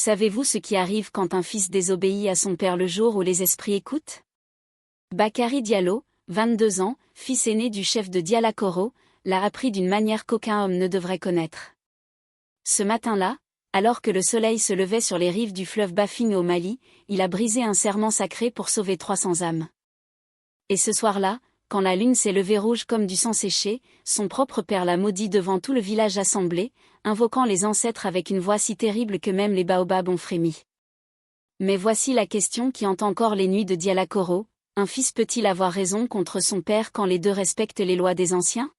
Savez-vous ce qui arrive quand un fils désobéit à son père le jour où les esprits écoutent? Bakary Diallo, 22 ans, fils aîné du chef de Dialakoro, l'a appris d'une manière qu'aucun homme ne devrait connaître. Ce matin-là, alors que le soleil se levait sur les rives du fleuve Bafing au Mali, il a brisé un serment sacré pour sauver 300 âmes. Et ce soir-là, quand la lune s'est levée rouge comme du sang séché, son propre père l'a maudit devant tout le village assemblé, invoquant les ancêtres avec une voix si terrible que même les baobabs ont frémi. Mais voici la question qui hante encore les nuits de Dialakoro: un fils peut-il avoir raison contre son père quand les deux respectent les lois des anciens?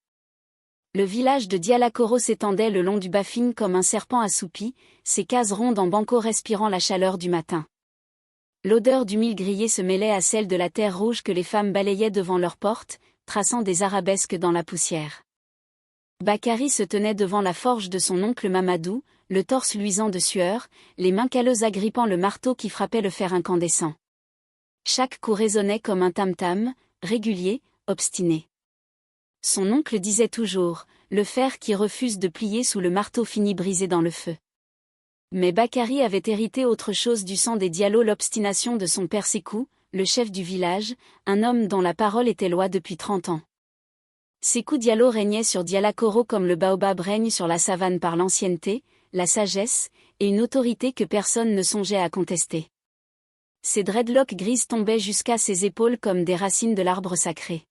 Le village de Dialakoro s'étendait le long du Bafing comme un serpent assoupi, ses cases rondes en banco respirant la chaleur du matin. L'odeur du mil grillé se mêlait à celle de la terre rouge que les femmes balayaient devant leurs portes, traçant des arabesques dans la poussière. Bakary se tenait devant la forge de son oncle Mamadou, le torse luisant de sueur, les mains calleuses agrippant le marteau qui frappait le fer incandescent. Chaque coup résonnait comme un tam-tam, régulier, obstiné. Son oncle disait toujours: le fer qui refuse de plier sous le marteau finit brisé dans le feu. Mais Bakary avait hérité autre chose du sang des Diallo: l'obstination de son père Sékou, le chef du village, un homme dont la parole était loi depuis 30 ans. Sékou Diallo régnait sur Dialakoro comme le baobab règne sur la savane par l'ancienneté, la sagesse, et une autorité que personne ne songeait à contester. Ses dreadlocks grises tombaient jusqu'à ses épaules comme des racines de l'arbre sacré.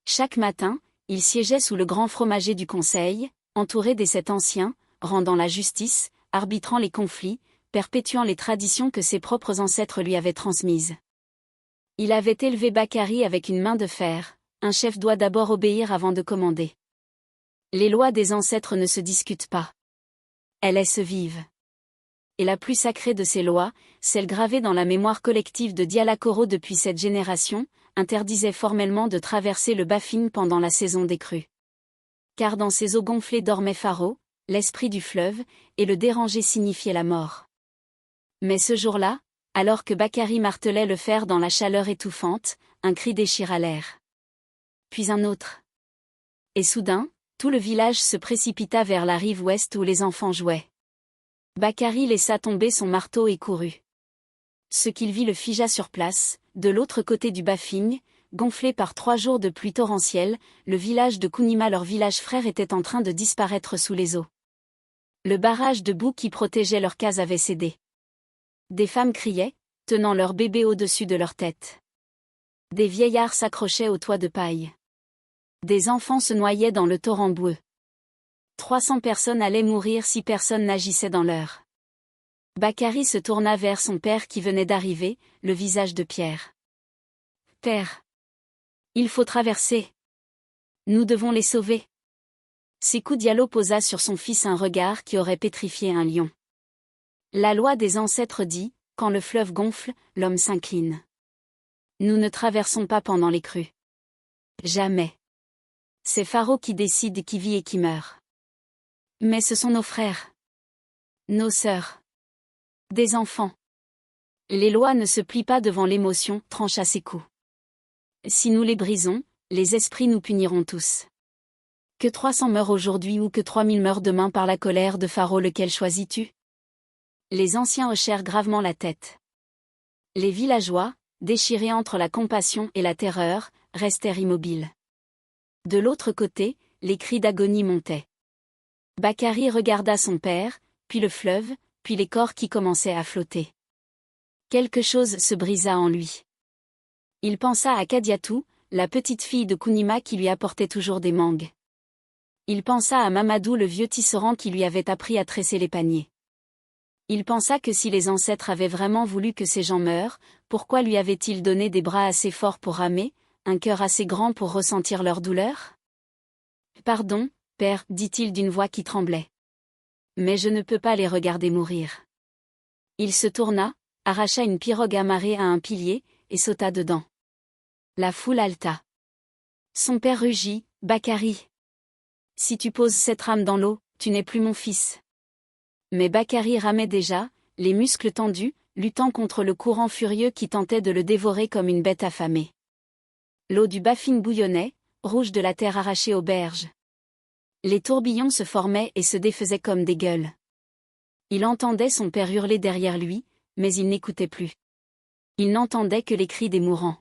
Chaque matin, il siégeait sous le grand fromager du conseil, entouré des 7 anciens, rendant la justice, arbitrant les conflits, perpétuant les traditions que ses propres ancêtres lui avaient transmises. Il avait élevé Bakary avec une main de fer: un chef doit d'abord obéir avant de commander. Les lois des ancêtres ne se discutent pas. Elles se vivent. Et la plus sacrée de ces lois, celle gravée dans la mémoire collective de Dialakoro depuis cette génération, interdisait formellement de traverser le Bafing pendant la saison des crues. Car dans ces eaux gonflées dormait Pharaon, l'esprit du fleuve, et le déranger signifiait la mort. Mais ce jour-là, alors que Bakary martelait le fer dans la chaleur étouffante, un cri déchira l'air. Puis un autre. Et soudain, tout le village se précipita vers la rive ouest où les enfants jouaient. Bakary laissa tomber son marteau et courut. Ce qu'il vit le figea sur place, de l'autre côté du Bafing, gonflé par 3 jours de pluie torrentielle, le village de Kounima, leur village frère, était en train de disparaître sous les eaux. Le barrage de boue qui protégeait leur case avait cédé. Des femmes criaient, tenant leur bébé au-dessus de leur tête. Des vieillards s'accrochaient au toit de paille. Des enfants se noyaient dans le torrent boueux. 300 personnes allaient mourir si personne n'agissait dans l'heure. Bakary se tourna vers son père qui venait d'arriver, le visage de pierre. « Père, il faut traverser. Nous devons les sauver. » Sékou Diallo posa sur son fils un regard qui aurait pétrifié un lion. La loi des ancêtres dit: quand le fleuve gonfle, l'homme s'incline. Nous ne traversons pas pendant les crues. Jamais. C'est Pharaon qui décide qui vit et qui meurt. Mais ce sont nos frères. Nos sœurs. Des enfants. Les lois ne se plient pas devant l'émotion, trancha Sékou. Si nous les brisons, les esprits nous puniront tous. Que 300 meurent aujourd'hui ou que 3000 meurent demain par la colère de Pharaon, lequel choisis-tu? Les anciens hochèrent gravement la tête. Les villageois, déchirés entre la compassion et la terreur, restèrent immobiles. De l'autre côté, les cris d'agonie montaient. Bakary regarda son père, puis le fleuve, puis les corps qui commençaient à flotter. Quelque chose se brisa en lui. Il pensa à Kadiatou, la petite fille de Kounima qui lui apportait toujours des mangues. Il pensa à Mamadou, le vieux tisserand qui lui avait appris à tresser les paniers. Il pensa que si les ancêtres avaient vraiment voulu que ces gens meurent, pourquoi lui avaient-ils donné des bras assez forts pour ramer, un cœur assez grand pour ressentir leur douleur? « Pardon, père, dit-il d'une voix qui tremblait. Mais je ne peux pas les regarder mourir. » Il se tourna, arracha une pirogue amarrée à un pilier, et sauta dedans. La foule haleta. Son père rugit: « Bakary! Si tu poses cette rame dans l'eau, tu n'es plus mon fils. » Mais Bakary ramait déjà, les muscles tendus, luttant contre le courant furieux qui tentait de le dévorer comme une bête affamée. L'eau du Bafing bouillonnait, rouge de la terre arrachée aux berges. Les tourbillons se formaient et se défaisaient comme des gueules. Il entendait son père hurler derrière lui, mais il n'écoutait plus. Il n'entendait que les cris des mourants.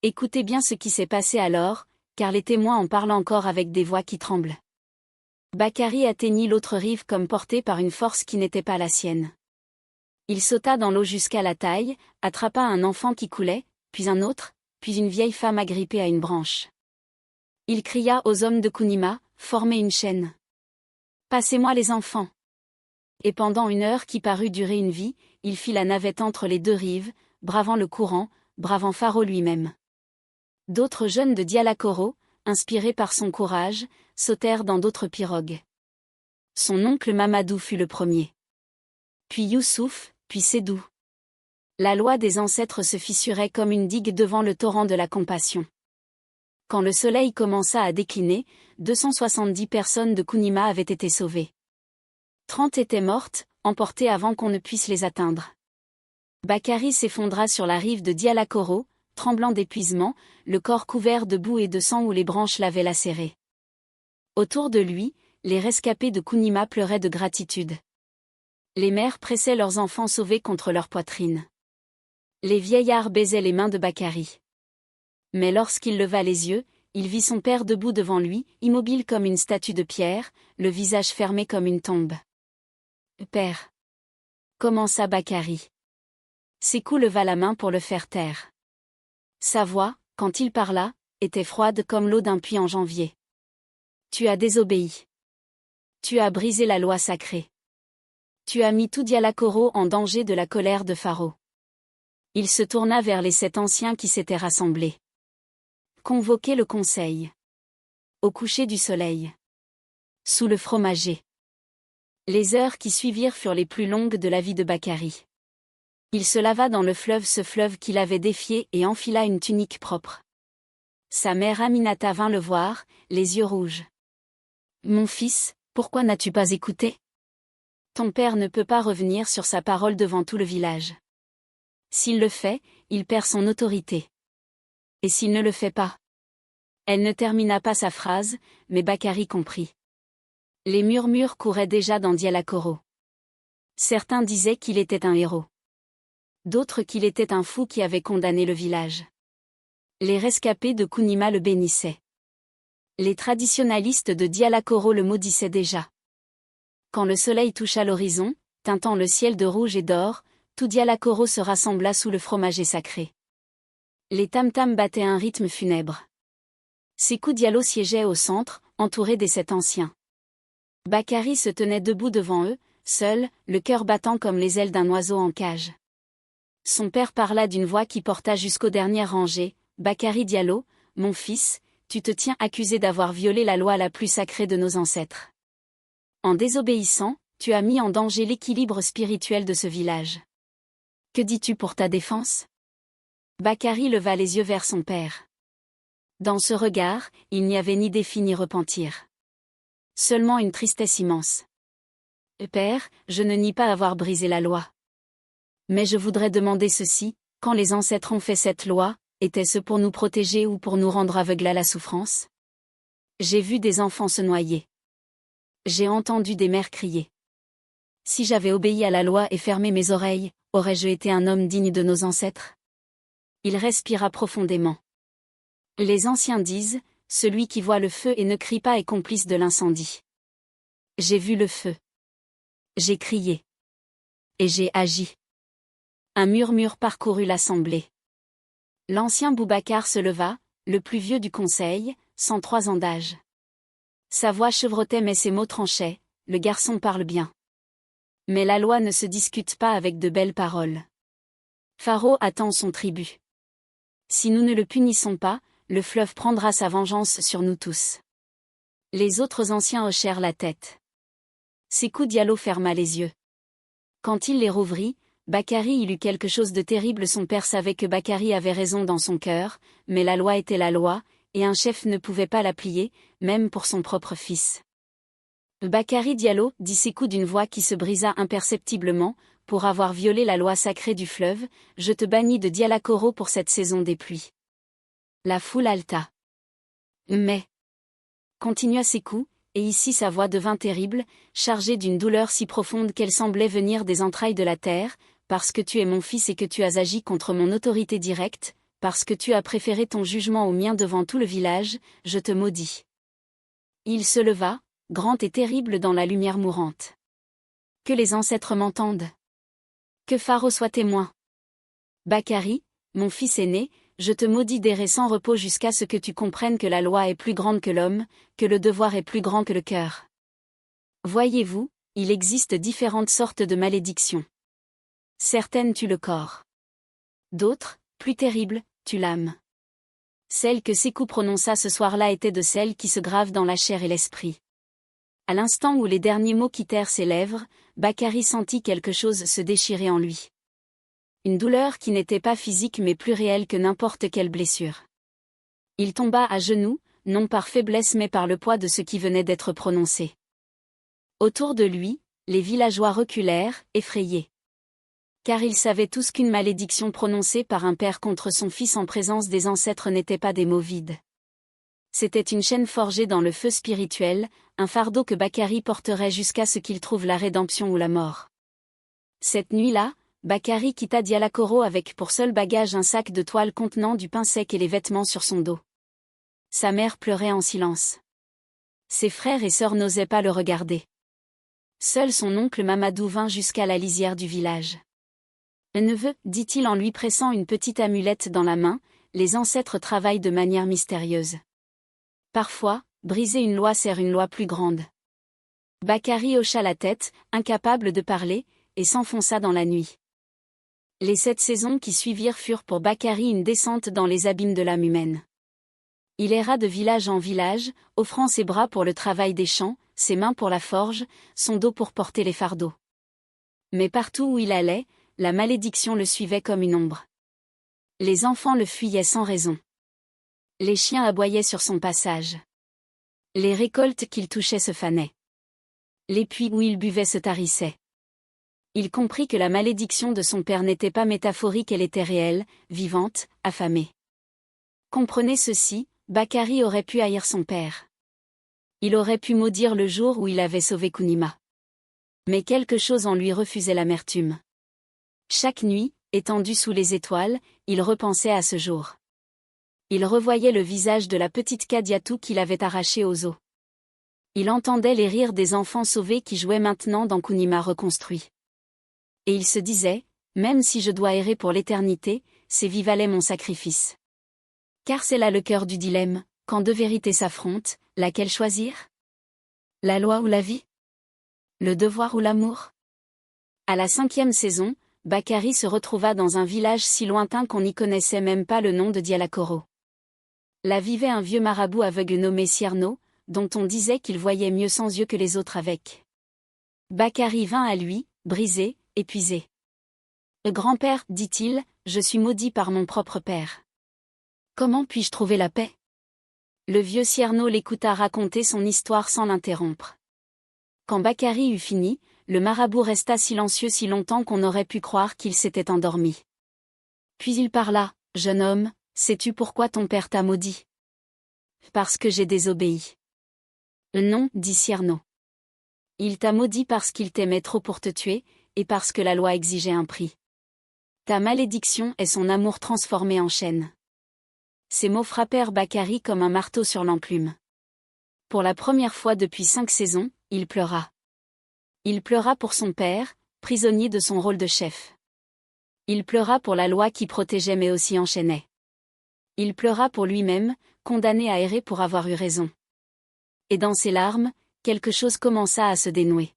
Écoutez bien ce qui s'est passé alors, car les témoins en parlent encore avec des voix qui tremblent. Bakary atteignit l'autre rive comme porté par une force qui n'était pas la sienne. Il sauta dans l'eau jusqu'à la taille, attrapa un enfant qui coulait, puis un autre, puis une vieille femme agrippée à une branche. Il cria aux hommes de Kunima, formez une chaîne. Passez-moi les enfants. Et pendant 1 heure qui parut durer une vie, il fit la navette entre les 2 rives, bravant le courant, bravant Pharaon lui-même. D'autres jeunes de Dialakoro, inspirés par son courage, sautèrent dans d'autres pirogues. Son oncle Mamadou fut le premier. Puis Youssouf, puis Sédou. La loi des ancêtres se fissurait comme une digue devant le torrent de la compassion. Quand le soleil commença à décliner, 270 personnes de Kunima avaient été sauvées. 30 étaient mortes, emportées avant qu'on ne puisse les atteindre. Bakary s'effondra sur la rive de Dialakoro, tremblant d'épuisement, le corps couvert de boue et de sang où les branches l'avaient lacéré. Autour de lui, les rescapés de Kunima pleuraient de gratitude. Les mères pressaient leurs enfants sauvés contre leur poitrine. Les vieillards baisaient les mains de Bakary. Mais lorsqu'il leva les yeux, il vit son père debout devant lui, immobile comme une statue de pierre, le visage fermé comme une tombe. « Père » commença Bakary. Sékou leva la main pour le faire taire. Sa voix, quand il parla, était froide comme l'eau d'un puits en janvier. « Tu as désobéi. Tu as brisé la loi sacrée. Tu as mis tout Dialakoro en danger de la colère de Pharaon. » Il se tourna vers les 7 anciens qui s'étaient rassemblés. Convoquez le conseil. Au coucher du soleil. Sous le fromager. Les heures qui suivirent furent les plus longues de la vie de Bakary. Il se lava dans le fleuve, ce fleuve qu'il avait défié, et enfila une tunique propre. Sa mère Aminata vint le voir, les yeux rouges. « Mon fils, pourquoi n'as-tu pas écouté ? Ton père ne peut pas revenir sur sa parole devant tout le village. S'il le fait, il perd son autorité. Et s'il ne le fait pas ?» Elle ne termina pas sa phrase, mais Bakary comprit. Les murmures couraient déjà dans Dialakoro. Certains disaient qu'il était un héros. D'autres qu'il était un fou qui avait condamné le village. Les rescapés de Kunima le bénissaient. Les traditionalistes de Dialakoro le maudissaient déjà. Quand le soleil toucha l'horizon, teintant le ciel de rouge et d'or, tout Dialakoro se rassembla sous le fromager sacré. Les tam-tams battaient un rythme funèbre. Sékou Diallo siégeait au centre, entouré des 7 anciens. Bakary se tenait debout devant eux, seul, le cœur battant comme les ailes d'un oiseau en cage. Son père parla d'une voix qui porta jusqu'aux dernières rangées. « Bakary Diallo, mon fils, tu te tiens accusé d'avoir violé la loi la plus sacrée de nos ancêtres. En désobéissant, tu as mis en danger l'équilibre spirituel de ce village. Que dis-tu pour ta défense ?» Bakary leva les yeux vers son père. Dans ce regard, il n'y avait ni défi ni repentir. Seulement une tristesse immense. « Père, je ne nie pas avoir brisé la loi. Mais je voudrais demander ceci, quand les ancêtres ont fait cette loi, était-ce pour nous protéger ou pour nous rendre aveugles à la souffrance ? J'ai vu des enfants se noyer. J'ai entendu des mères crier. Si j'avais obéi à la loi et fermé mes oreilles, aurais-je été un homme digne de nos ancêtres ? » Il respira profondément. Les anciens disent, celui qui voit le feu et ne crie pas est complice de l'incendie. J'ai vu le feu. J'ai crié. Et j'ai agi. Un murmure parcourut l'assemblée. L'ancien Boubacar se leva, le plus vieux du conseil, 103 ans d'âge. Sa voix chevrotait mais ses mots tranchaient, le garçon parle bien. Mais la loi ne se discute pas avec de belles paroles. Pharaon attend son tribut. Si nous ne le punissons pas, le fleuve prendra sa vengeance sur nous tous. Les autres anciens hochèrent la tête. Sékou Diallo ferma les yeux. Quand il les rouvrit, Bakary il eut quelque chose de terrible. Son père savait que Bakary avait raison dans son cœur, mais la loi était la loi, et un chef ne pouvait pas la plier, même pour son propre fils. Bakary Diallo, dit Sékou d'une voix qui se brisa imperceptiblement, pour avoir violé la loi sacrée du fleuve, je te bannis de Dialakoro pour cette saison des pluies. La foule haleta. Mais, continua Sékou, et ici sa voix devint terrible, chargée d'une douleur si profonde qu'elle semblait venir des entrailles de la terre, parce que tu es mon fils et que tu as agi contre mon autorité directe, parce que tu as préféré ton jugement au mien devant tout le village, je te maudis. Il se leva, grand et terrible dans la lumière mourante. Que les ancêtres m'entendent. Que Pharaon soit témoin. Bakari, mon fils aîné, je te maudis d'errer sans repos jusqu'à ce que tu comprennes que la loi est plus grande que l'homme, que le devoir est plus grand que le cœur. Voyez-vous, il existe différentes sortes de malédictions. Certaines tuent le corps. D'autres, plus terribles, tuent l'âme. Celle que Sékou prononça ce soir-là était de celles qui se gravent dans la chair et l'esprit. À l'instant où les derniers mots quittèrent ses lèvres, Bakari sentit quelque chose se déchirer en lui. Une douleur qui n'était pas physique mais plus réelle que n'importe quelle blessure. Il tomba à genoux, non par faiblesse mais par le poids de ce qui venait d'être prononcé. Autour de lui, les villageois reculèrent, effrayés. Car ils savaient tous qu'une malédiction prononcée par un père contre son fils en présence des ancêtres n'était pas des mots vides. C'était une chaîne forgée dans le feu spirituel, un fardeau que Bakari porterait jusqu'à ce qu'il trouve la rédemption ou la mort. Cette nuit-là, Bakari quitta Dialakoro avec pour seul bagage un sac de toile contenant du pain sec et les vêtements sur son dos. Sa mère pleurait en silence. Ses frères et sœurs n'osaient pas le regarder. Seul son oncle Mamadou vint jusqu'à la lisière du village. « Neveu, dit-il en lui pressant une petite amulette dans la main, les ancêtres travaillent de manière mystérieuse. Parfois, briser une loi sert une loi plus grande. » Bakari hocha la tête, incapable de parler, et s'enfonça dans la nuit. Les 7 saisons qui suivirent furent pour Bakari une descente dans les abîmes de l'âme humaine. Il erra de village en village, offrant ses bras pour le travail des champs, ses mains pour la forge, son dos pour porter les fardeaux. Mais partout où il allait, la malédiction le suivait comme une ombre. Les enfants le fuyaient sans raison. Les chiens aboyaient sur son passage. Les récoltes qu'il touchait se fanaient. Les puits où il buvait se tarissaient. Il comprit que la malédiction de son père n'était pas métaphorique, elle était réelle, vivante, affamée. Comprenez ceci, Bakari aurait pu haïr son père. Il aurait pu maudire le jour où il avait sauvé Kunima. Mais quelque chose en lui refusait l'amertume. Chaque nuit, étendu sous les étoiles, il repensait à ce jour. Il revoyait le visage de la petite Kadiatou qu'il avait arrachée aux eaux. Il entendait les rires des enfants sauvés qui jouaient maintenant dans Kunima reconstruit. Et il se disait, même si je dois errer pour l'éternité, ces vies valaient mon sacrifice. Car c'est là le cœur du dilemme, quand deux vérités s'affrontent, laquelle choisir? La loi ou la vie? Le devoir ou l'amour? À la 5e saison, Bakari se retrouva dans un village si lointain qu'on n'y connaissait même pas le nom de Dialakoro. Là vivait un vieux marabout aveugle nommé Cierno, dont on disait qu'il voyait mieux sans yeux que les autres avec. Bakari vint à lui, brisé, épuisé. « Grand-père, dit-il, je suis maudit par mon propre père. Comment puis-je trouver la paix ?» Le vieux Cierno l'écouta raconter son histoire sans l'interrompre. Quand Bakari eut fini, le marabout resta silencieux si longtemps qu'on aurait pu croire qu'il s'était endormi. Puis il parla, « Jeune homme, sais-tu pourquoi ton père t'a maudit ? » « Parce que j'ai désobéi. »« Non, dit Cierno. Il t'a maudit parce qu'il t'aimait trop pour te tuer, et parce que la loi exigeait un prix. Ta malédiction est son amour transformé en chaîne. » Ces mots frappèrent Bakari comme un marteau sur l'enclume. Pour la première fois depuis 5 saisons, il pleura. Il pleura pour son père, prisonnier de son rôle de chef. Il pleura pour la loi qui protégeait mais aussi enchaînait. Il pleura pour lui-même, condamné à errer pour avoir eu raison. Et dans ses larmes, quelque chose commença à se dénouer.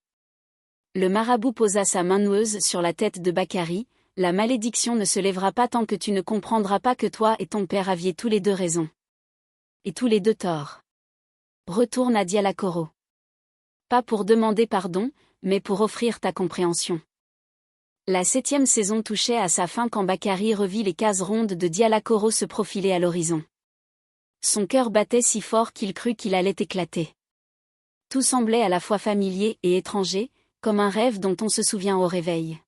Le marabout posa sa main noueuse sur la tête de Bakari, « La malédiction ne se lèvera pas tant que tu ne comprendras pas que toi et ton père aviez tous les deux raison. Et tous les deux tort. Retourne à Dialakoro. Pas pour demander pardon, mais pour offrir ta compréhension. » La 7e saison touchait à sa fin quand Bakari revit les cases rondes de Dialakoro se profiler à l'horizon. Son cœur battait si fort qu'il crut qu'il allait éclater. Tout semblait à la fois familier et étranger, comme un rêve dont on se souvient au réveil.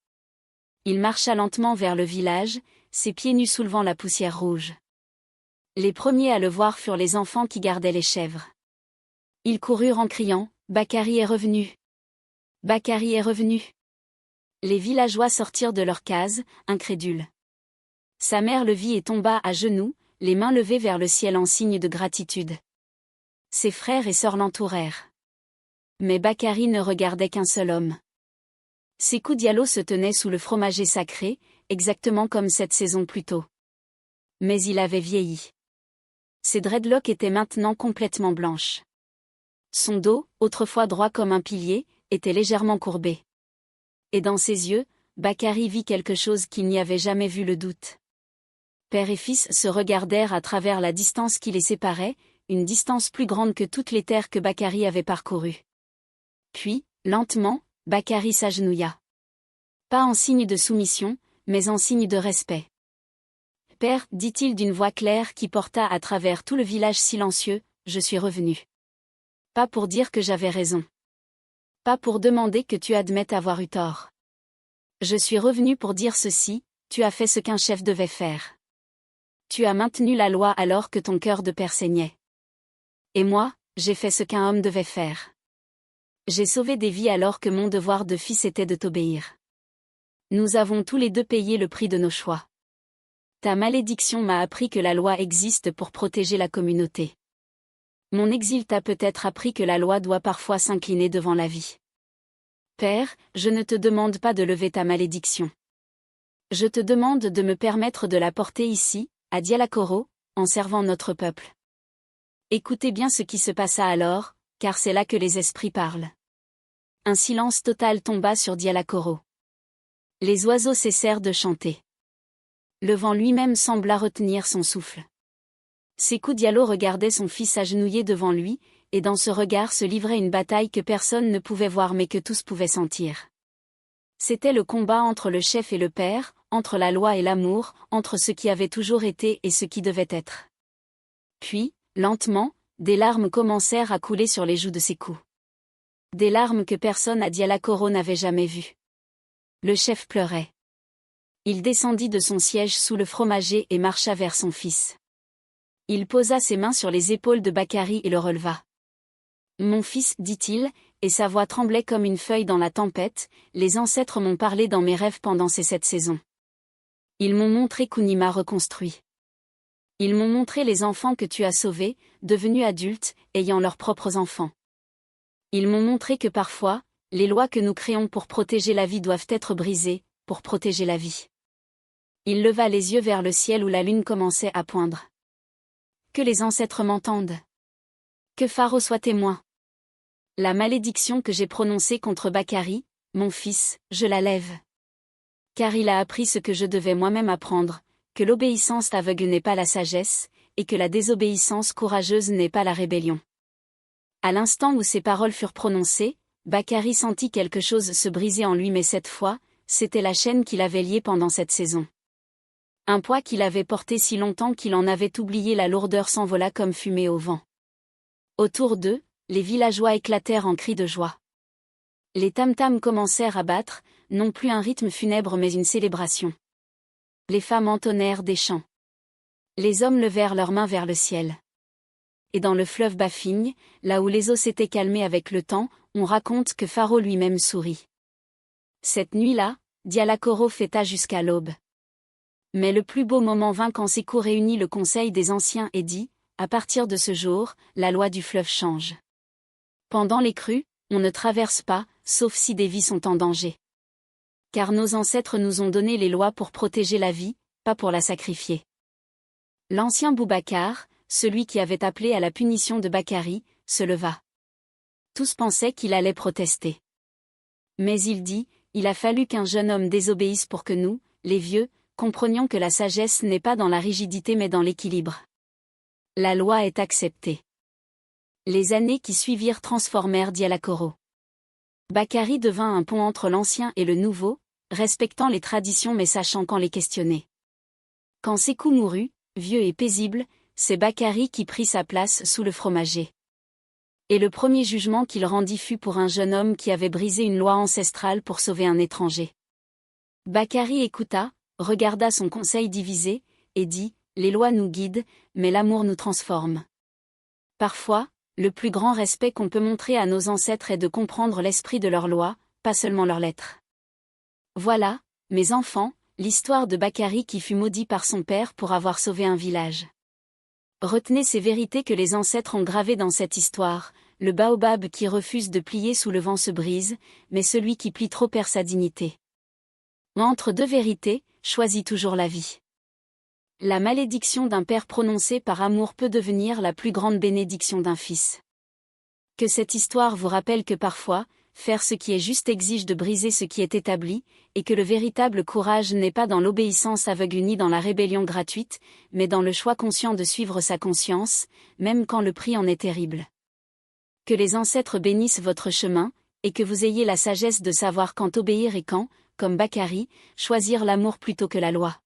Il marcha lentement vers le village, ses pieds nus soulevant la poussière rouge. Les premiers à le voir furent les enfants qui gardaient les chèvres. Ils coururent en criant, « Bakari est revenu! Bakari est revenu !» Les villageois sortirent de leurs cases, incrédules. Sa mère le vit et tomba à genoux, les mains levées vers le ciel en signe de gratitude. Ses frères et sœurs l'entourèrent. Mais Bakari ne regardait qu'un seul homme. Sékou Diallo se tenait sous le fromager sacré, exactement comme cette saison plus tôt. Mais il avait vieilli. Ses dreadlocks étaient maintenant complètement blanches. Son dos, autrefois droit comme un pilier, était légèrement courbé. Et dans ses yeux, Bakari vit quelque chose qu'il n'y avait jamais vu, le doute. Père et fils se regardèrent à travers la distance qui les séparait, une distance plus grande que toutes les terres que Bakari avait parcourues. Puis, lentement, Bakari s'agenouilla. Pas en signe de soumission, mais en signe de respect. « Père, dit-il d'une voix claire qui porta à travers tout le village silencieux, je suis revenu. Pas pour dire que j'avais raison. Pas pour demander que tu admettes avoir eu tort. Je suis revenu pour dire ceci, tu as fait ce qu'un chef devait faire. Tu as maintenu la loi alors que ton cœur de père saignait. Et moi, j'ai fait ce qu'un homme devait faire. J'ai sauvé des vies alors que mon devoir de fils était de t'obéir. Nous avons tous les deux payé le prix de nos choix. Ta malédiction m'a appris que la loi existe pour protéger la communauté. Mon exil t'a peut-être appris que la loi doit parfois s'incliner devant la vie. Père, je ne te demande pas de lever ta malédiction. Je te demande de me permettre de la porter ici, à Dialakoro, en servant notre peuple. Écoutez bien ce qui se passa alors, car c'est là que les esprits parlent. Un silence total tomba sur Dialakoro. Les oiseaux cessèrent de chanter. Le vent lui-même sembla retenir son souffle. Sékou Diallo regardait son fils agenouillé devant lui, et dans ce regard se livrait une bataille que personne ne pouvait voir mais que tous pouvaient sentir. C'était le combat entre le chef et le père, entre la loi et l'amour, entre ce qui avait toujours été et ce qui devait être. Puis, lentement, des larmes commencèrent à couler sur les joues de Sékou. Des larmes que personne à Dialakoro n'avait jamais vues. Le chef pleurait. Il descendit de son siège sous le fromager et marcha vers son fils. Il posa ses mains sur les épaules de Bakari et le releva. « Mon fils, dit-il, et sa voix tremblait comme une feuille dans la tempête, les ancêtres m'ont parlé dans mes rêves pendant ces 7 saisons. Ils m'ont montré qu'Unima reconstruit. Ils m'ont montré les enfants que tu as sauvés, devenus adultes, ayant leurs propres enfants. Ils m'ont montré que parfois, les lois que nous créons pour protéger la vie doivent être brisées, pour protéger la vie. » Il leva les yeux vers le ciel où la lune commençait à poindre. « Que les ancêtres m'entendent. Que Pharaon soit témoin. La malédiction que j'ai prononcée contre Bakari, mon fils, je la lève. Car il a appris ce que je devais moi-même apprendre, que l'obéissance aveugle n'est pas la sagesse, et que la désobéissance courageuse n'est pas la rébellion. » À l'instant où ces paroles furent prononcées, Bakari sentit quelque chose se briser en lui, mais cette fois, c'était la chaîne qui l'avait lié pendant cette saison. Un poids qu'il avait porté si longtemps qu'il en avait oublié la lourdeur s'envola comme fumée au vent. Autour d'eux, les villageois éclatèrent en cris de joie. Les tam-tams commencèrent à battre, non plus un rythme funèbre mais une célébration. Les femmes entonnèrent des chants. Les hommes levèrent leurs mains vers le ciel. Et dans le fleuve Bafigne, là où les eaux s'étaient calmées avec le temps, on raconte que Pharaon lui-même sourit. Cette nuit-là, Dialakoro fêta jusqu'à l'aube. Mais le plus beau moment vint quand Sékou réunit le conseil des anciens et dit, à partir de ce jour, la loi du fleuve change. Pendant les crues, on ne traverse pas, sauf si des vies sont en danger. Car nos ancêtres nous ont donné les lois pour protéger la vie, pas pour la sacrifier. L'ancien Boubacar, celui qui avait appelé à la punition de Bakari, se leva. Tous pensaient qu'il allait protester. Mais il dit, il a fallu qu'un jeune homme désobéisse pour que nous, les vieux, comprenions que la sagesse n'est pas dans la rigidité mais dans l'équilibre. La loi est acceptée. Les années qui suivirent transformèrent Dialakoro. Bakari devint un pont entre l'ancien et le nouveau, respectant les traditions mais sachant quand les questionner. Quand Sékou mourut, vieux et paisible, c'est Bakari qui prit sa place sous le fromager. Et le premier jugement qu'il rendit fut pour un jeune homme qui avait brisé une loi ancestrale pour sauver un étranger. Bakari écouta, regarda son conseil divisé, et dit, « Les lois nous guident, mais l'amour nous transforme. Parfois, Le plus grand respect qu'on peut montrer à nos ancêtres est de comprendre l'esprit de leurs lois, pas seulement leurs lettres. Voilà, mes enfants, l'histoire de Bakary qui fut maudit par son père pour avoir sauvé un village. Retenez ces vérités que les ancêtres ont gravées dans cette histoire: le baobab qui refuse de plier sous le vent se brise, mais celui qui plie trop perd sa dignité. Entre deux vérités, choisis toujours la vie. La malédiction d'un père prononcée par amour peut devenir la plus grande bénédiction d'un fils. Que cette histoire vous rappelle que parfois, faire ce qui est juste exige de briser ce qui est établi, et que le véritable courage n'est pas dans l'obéissance aveugle ni dans la rébellion gratuite, mais dans le choix conscient de suivre sa conscience, même quand le prix en est terrible. Que les ancêtres bénissent votre chemin, et que vous ayez la sagesse de savoir quand obéir et quand, comme Bakary, choisir l'amour plutôt que la loi.